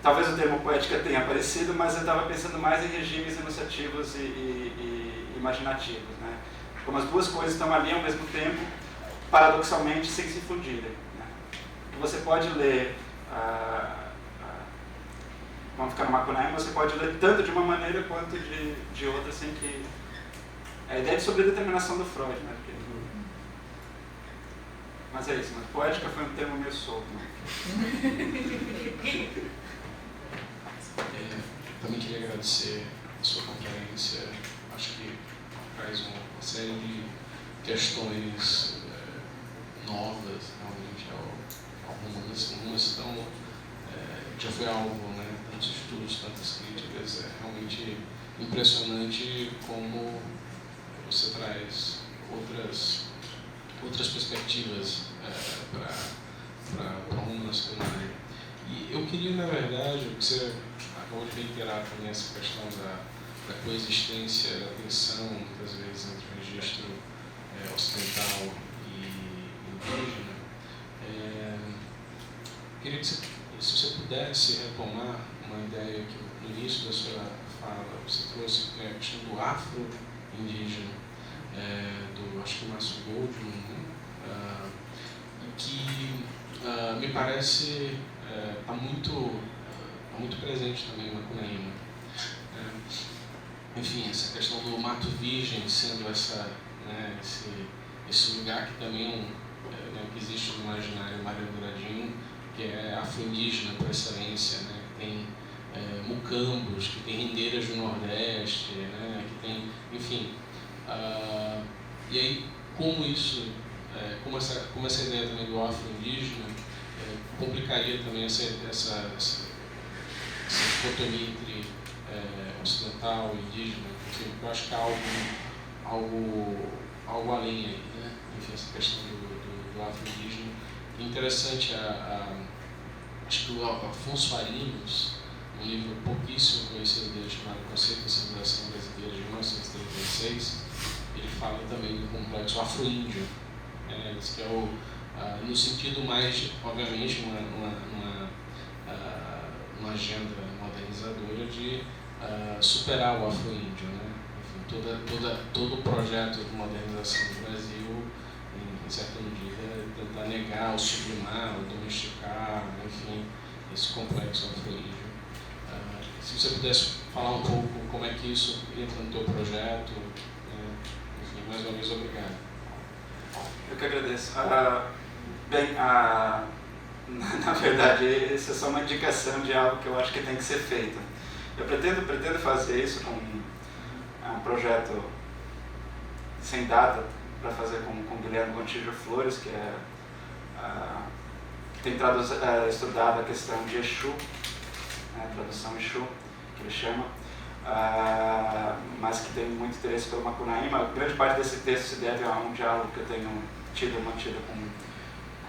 [SPEAKER 2] Talvez o termo poética tenha aparecido, mas eu estava pensando mais em regimes enunciativos e imaginativos, né? Como as duas coisas estão ali ao mesmo tempo, paradoxalmente, sem se fundirem, né? Você pode ler, vamos ficar no Macunaíma, você pode ler tanto de uma maneira quanto de outra, sem que... É a ideia de sobredeterminação do Freud, né? Mas é isso, mas poética foi um termo meio solto, né?
[SPEAKER 4] Também queria agradecer
[SPEAKER 6] sua conferência. Acho que traz uma série de questões novas, realmente, algumas estão, já foi alvo, né, tantos estudos, tantas críticas. É realmente impressionante como você traz outras perspectivas para uma nacional. E eu queria, na verdade, você acabou de reiterar também essa questão da coexistência, da tensão, muitas vezes, entre o registro ocidental e indígena. Queria que se você pudesse retomar uma ideia que no início da sua fala você trouxe, que é a questão do afro-indígena, acho que o Márcio Goldman, né? E que me parece está muito presente também no Macunaíma. Enfim, essa questão do mato virgem sendo esse lugar que também que existe no imaginário mario-douradinho, que é afro-indígena por excelência, né? Que tem mucambos, que tem rendeiras do Nordeste, né? Que tem, enfim. E aí, como essa ideia também do afro-indígena complicaria também essa dicotomia entre ocidental e indígena, porque eu acho que há algo além aí, né? Enfim, essa questão do afro-indígena. Interessante, acho que o Afonso Arinos, um livro pouquíssimo conhecido dele chamado Conceito da Civilização Brasileira, de 1936, ele fala também do complexo afro-índio, diz que é no sentido mais, obviamente, uma agenda modernizadora de superar o afro-índio, né? Enfim, todo o projeto de modernização do Brasil, em certa medida, é tentar negar, ou sublimar, ou domesticar, enfim, esse complexo afro-índio. Se você pudesse falar um pouco como é que isso entra no teu projeto, enfim, mais uma vez, obrigado.
[SPEAKER 2] Eu que agradeço. Bem, na verdade, isso é só uma indicação de algo que eu acho que tem que ser feito. Eu pretendo fazer isso com um projeto sem data, para fazer com o Guilherme Gontijo Flores, que tem estudado a questão de Exu, tradução Exu, que ele chama, mas que tem muito interesse pelo Macunaíma. Grande parte desse texto se deve a um diálogo que eu tenho mantido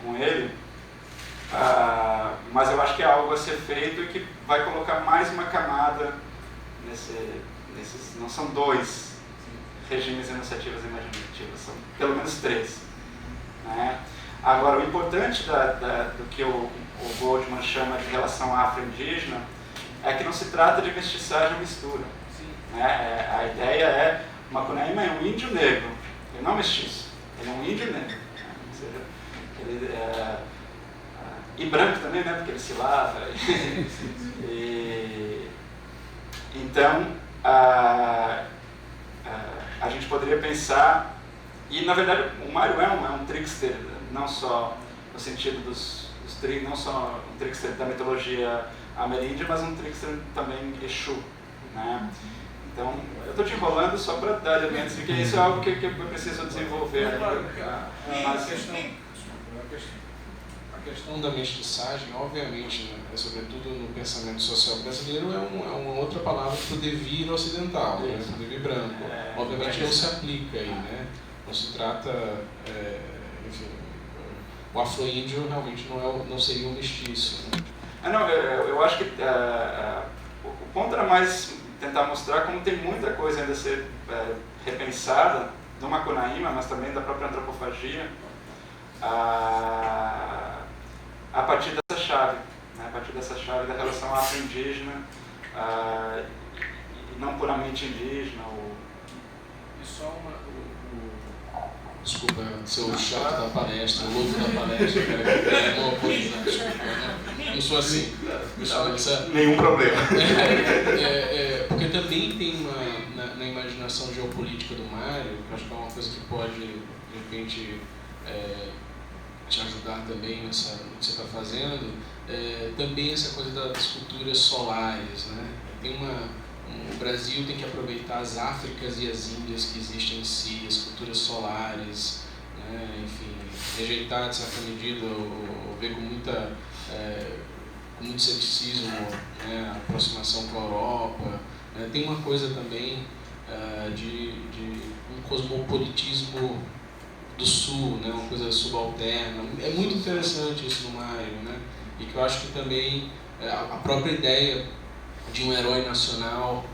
[SPEAKER 2] com ele, mas eu acho que é algo a ser feito e que vai colocar mais uma camada nesses, não são 2 regimes e iniciativas imaginativas, são pelo menos 3. Né? Agora, o importante do que o Goldman chama de relação afro-indígena é que não se trata de mestiçagem ou mistura. Né? A ideia é, Macunaíma é um índio negro, ele não é mestiço, ele é um índio negro. Né? Ou seja, ele e branco também, né? Porque ele se lava. Então, a gente poderia pensar, e na verdade o Mário é um trickster, não só no sentido não só um trickster da mitologia ameríndia, mas um trickster também Exu, né? Então, eu estou te enrolando só para dar elementos, porque isso é algo que eu preciso desenvolver.
[SPEAKER 6] A questão da mestiçagem, obviamente, né, sobretudo no pensamento social brasileiro, é uma outra palavra para o devir ocidental, né, para o devir branco. Obviamente não se aplica aí, né? Não se trata, enfim, o afro-índio realmente não seria um mestiço. Né?
[SPEAKER 2] Eu acho que o ponto era mais tentar mostrar como tem muita coisa ainda a ser repensada do Macunaíma, mas também da própria antropofagia, a partir dessa chave, né? A partir dessa chave da relação afro-indígena, e não puramente indígena.
[SPEAKER 6] E só desculpa, seu chato da palestra, o louco da palestra, cara, monopolizar, desculpa, não sou assim.
[SPEAKER 1] Nenhum problema.
[SPEAKER 6] Porque também tem na imaginação geopolítica do Mário, que acho que é uma coisa que pode, de repente, te ajudar também no que você está fazendo, também essa coisa das culturas solares, né? Tem o Brasil tem que aproveitar as Áfricas e as Índias que existem em si, as culturas solares, né, enfim, rejeitar de certa medida ou ver com muito ceticismo, né, a aproximação com a Europa. Tem uma coisa também de um cosmopolitismo do Sul, né, uma coisa subalterna. É muito interessante isso no Mário, né, e que eu acho que também a própria ideia de um herói nacional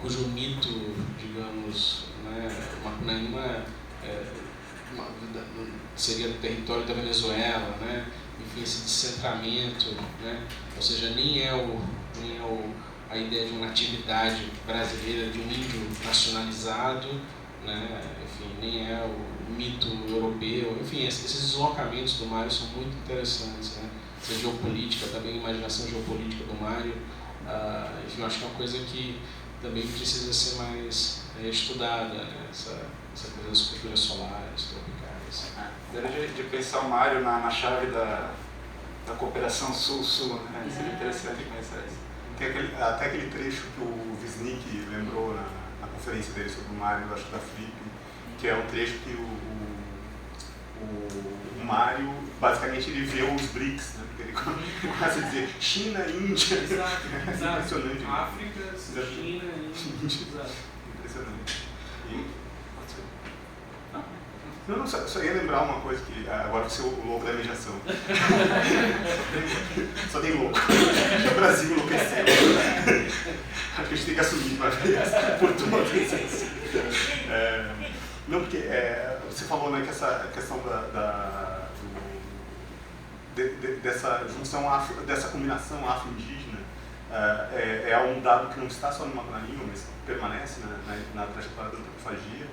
[SPEAKER 6] cujo mito, digamos, né, Macunaíma seria do território da Venezuela, né, enfim, esse descentramento, né, ou seja, nem é a ideia de uma natividade brasileira, de um índio nacionalizado, né, enfim, nem é o mito europeu, enfim, esses deslocamentos do Mário são muito interessantes, né, essa geopolítica, também a imaginação geopolítica do Mário, enfim, eu acho que é uma coisa que também precisa ser mais estudada, né, essa coisa das culturas solares, tropicais.
[SPEAKER 2] De pensar o Mário na chave da cooperação sul-sul, né? Seria interessante conhecer isso.
[SPEAKER 1] Tem até aquele trecho que o Wisnik lembrou na conferência dele sobre o Mário, acho que da Flip, que é um trecho que o Mário, basicamente, ele vê os BRICS, né? Porque ele começa a dizer China, Índia.
[SPEAKER 5] Exato.
[SPEAKER 1] Impressionante.
[SPEAKER 5] África, China, Índia. Exato.
[SPEAKER 1] Impressionante. Não, só ia lembrar uma coisa que agora você é o louco da mediação. Só tem louco. O Brasil enlouqueceu. Acho que a gente tem que assumir de uma vez por todas. Não, porque você falou, né, que essa questão dessa junção, dessa combinação afro-indígena é um dado que não está só no Macunaíma, mas permanece na trajetória da antropofagia.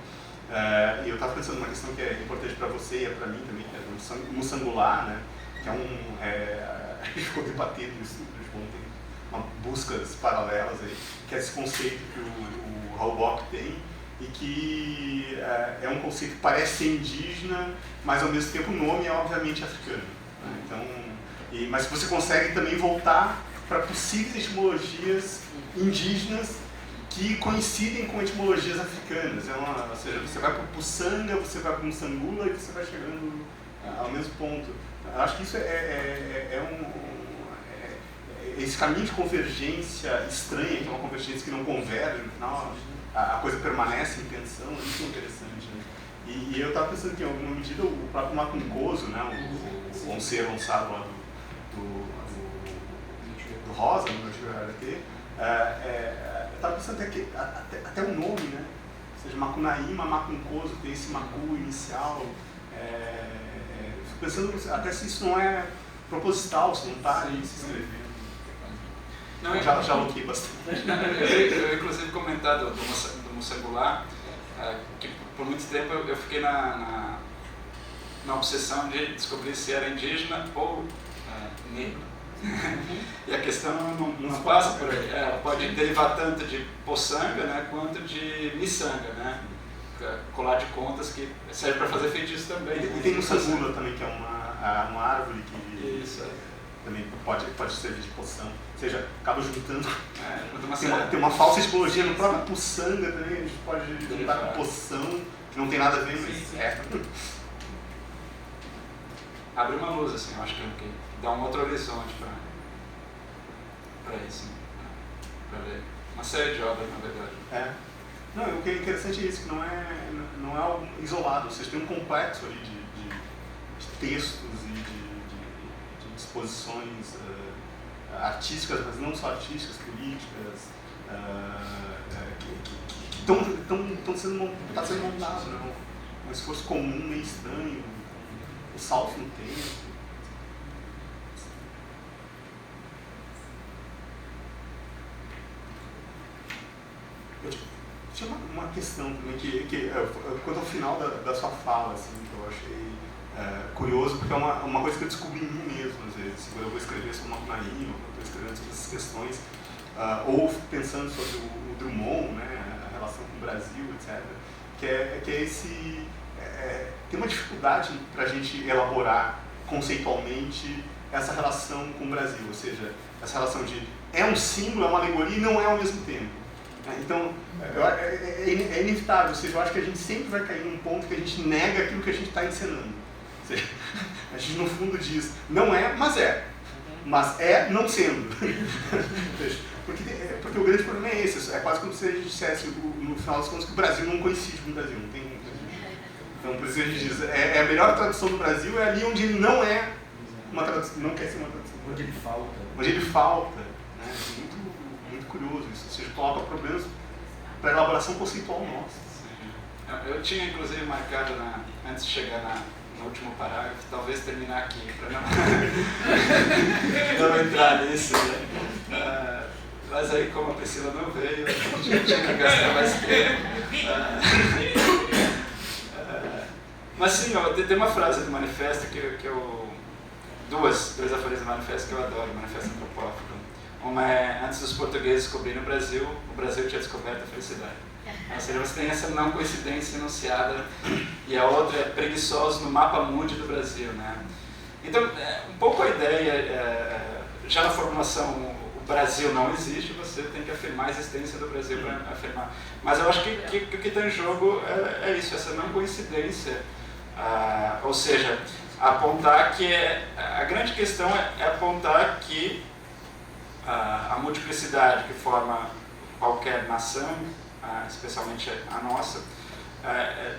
[SPEAKER 1] E eu estava pensando numa questão que é importante para você e para mim também, que é do Mussangular, né? Que a gente ficou debatendo isso ontem, buscas paralelas aí, que é esse conceito que o Raul Bock tem, e que é um conceito que parece ser indígena, mas ao mesmo tempo o nome é obviamente africano. Né? Então, mas você consegue também voltar para possíveis etimologias indígenas que coincidem com etimologias africanas. Ou seja, você vai para o Puçanga, você vai para o Mussangula e você vai chegando ao mesmo ponto. Eu acho que isso esse caminho de convergência estranha, que é uma convergência que não converge, no final a coisa permanece em tensão, isso é interessante. Né? E eu estava pensando que, em alguma medida, o próprio Macuncoso, né, o Onceiro lançado lá do Rosa, no meu HT, eu estava pensando até o nome, né? Ou seja, Macunaíma, Macuncoso, tem esse Macu inicial. Fico pensando até se isso não é proposital, se não está ali se escrevendo. Não, já louquei bastante.
[SPEAKER 2] Eu inclusive comentado do Mussangular, que por muito tempo eu fiquei na obsessão de descobrir se era indígena ou negro. E a questão não passa por aí. Pode derivar tanto de poçanga, né, quanto de miçanga, né? Colar de contas que serve para fazer feitiço também.
[SPEAKER 1] E tem Mussangula também, que é uma árvore que
[SPEAKER 2] isso,
[SPEAKER 1] também pode servir de poção. Ou seja, acaba juntando.
[SPEAKER 2] Tem
[SPEAKER 1] uma falsa etimologia no próprio puçanga também, a gente pode juntar com poção, que não tem nada a ver, mas
[SPEAKER 2] abre uma luz, assim, eu acho que dá um outro horizonte para isso, para ler. Uma série de obras, na verdade.
[SPEAKER 1] Não, o que é interessante é isso, que não é algo isolado, ou seja, tem um complexo ali de textos e de disposições artísticas, mas não só artísticas, políticas, que está sendo montado, né? Um esforço comum, meio estranho, o salto no tempo. Tinha uma questão também, que quanto ao final da sua fala, assim, que eu achei curioso, porque é uma coisa que eu descobri em mim mesmo, às vezes. Quando eu vou escrever sobre Macunaíma, quando eu estou escrevendo sobre essas questões, ou pensando sobre o Drummond, né, a relação com o Brasil, etc., que é esse... tem uma dificuldade para a gente elaborar conceitualmente essa relação com o Brasil, ou seja, essa relação de é um símbolo, é uma alegoria e não é ao mesmo tempo. Então, é inevitável, ou seja, eu acho que a gente sempre vai cair num ponto que a gente nega aquilo que a gente está ensinando. Ou seja, a gente no fundo diz, não é, mas é. Mas é não sendo. Porque o grande problema é esse, é quase como se a gente dissesse, no final das contas, que o Brasil não coincide com o Brasil, não tem. Então, por isso que a gente diz, a melhor tradução do Brasil é ali onde ele não é uma tradução, não quer ser uma tradução.
[SPEAKER 5] Onde ele falta.
[SPEAKER 1] Onde ele falta. Né? Muito curioso isso, ou seja, coloca problemas para elaboração conceitual nossa.
[SPEAKER 2] Eu tinha, inclusive, marcado, antes de chegar no último parágrafo, talvez terminar aqui, para não entrar nisso, né? Mas aí, como a Priscila não veio, a gente tinha que gastar mais tempo. Mas sim, tem uma frase do manifesto que eu... dois aforismos do manifesto que eu adoro, o manifesto antropófago. Uma é, antes dos portugueses descobrirem o Brasil tinha descoberto a felicidade. Ou seja, você tem essa não coincidência enunciada, e a outra é preguiçosos no mapa mundi do Brasil, né? Então, um pouco a ideia, já na formulação, o Brasil não existe, você tem que afirmar a existência do Brasil para afirmar. Mas eu acho que o que está em jogo é isso, essa não coincidência. Ou seja, apontar que a grande questão é apontar que a multiplicidade que forma qualquer nação, especialmente a nossa,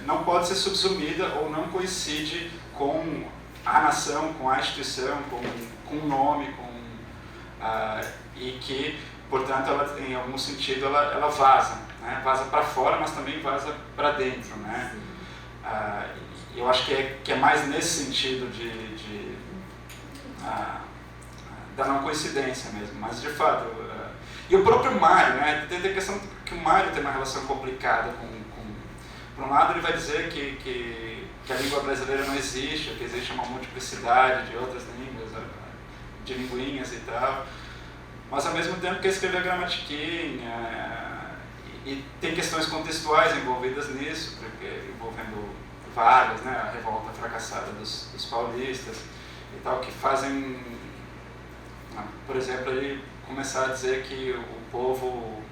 [SPEAKER 2] não pode ser subsumida ou não coincide com a nação, com a instituição, com o nome, e que, portanto, ela, em algum sentido, ela vaza, né? Vaza para fora, mas também vaza para dentro, né? Eu acho que é mais nesse sentido da não coincidência mesmo, mas de fato. E o próprio Mário, né? Tem a questão que o Mário tem uma relação complicada por um lado, ele vai dizer que a língua brasileira não existe, que existe uma multiplicidade de outras línguas, de linguinhas e tal, mas ao mesmo tempo quer escrever a gramatiquinha, e tem questões contextuais envolvidas nisso, porque envolvendo Vargas, né, a revolta fracassada dos paulistas e tal, que fazem, por exemplo, ele começar a dizer que o povo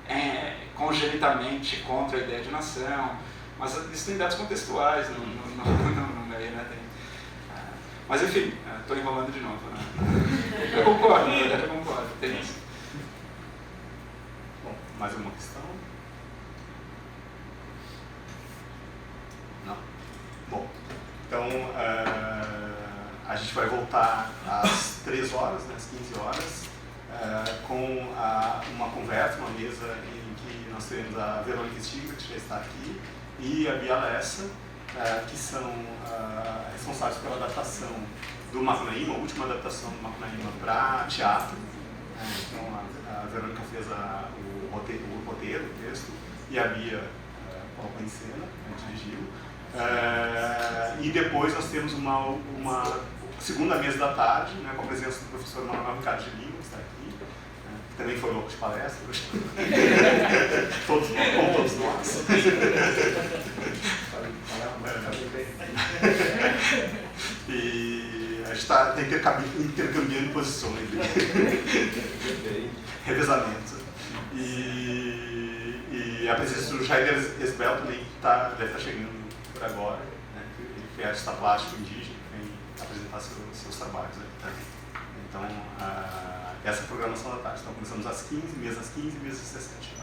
[SPEAKER 2] é congenitamente contra a ideia de nação, mas isso tem dados contextuais no meio, né? Mas enfim, estou enrolando de novo, né? Eu concordo, na verdade eu concordo, tem isso.
[SPEAKER 1] Bom, mais uma questão? Não? Bom, então a gente vai voltar às 3 horas, né, às 15 horas, com uma conversa, uma mesa em que nós teremos a Verônica Stigler, que já está aqui, e a Bia Lessa, que são responsáveis pela adaptação do Macunaíma, a última adaptação do Macunaíma para teatro. Então a Verônica fez o roteiro, o texto, e a Bia colocou em cena, dirigiu. E depois nós temos uma segunda mesa da tarde, né, com a presença do professor Manuel Ricardo de Lima, que está aqui, que também foi louco de palestra, todos nós. E a gente está intercambiando posições, revezamento. E a presença do Jair Esbel também deve estar chegando por agora, né, que é artista plástico indígena, que vem apresentar seus trabalhos aqui também. Então, essa é a programação da tarde. Então, começamos às 15, mesas às 15 e mesas às 17.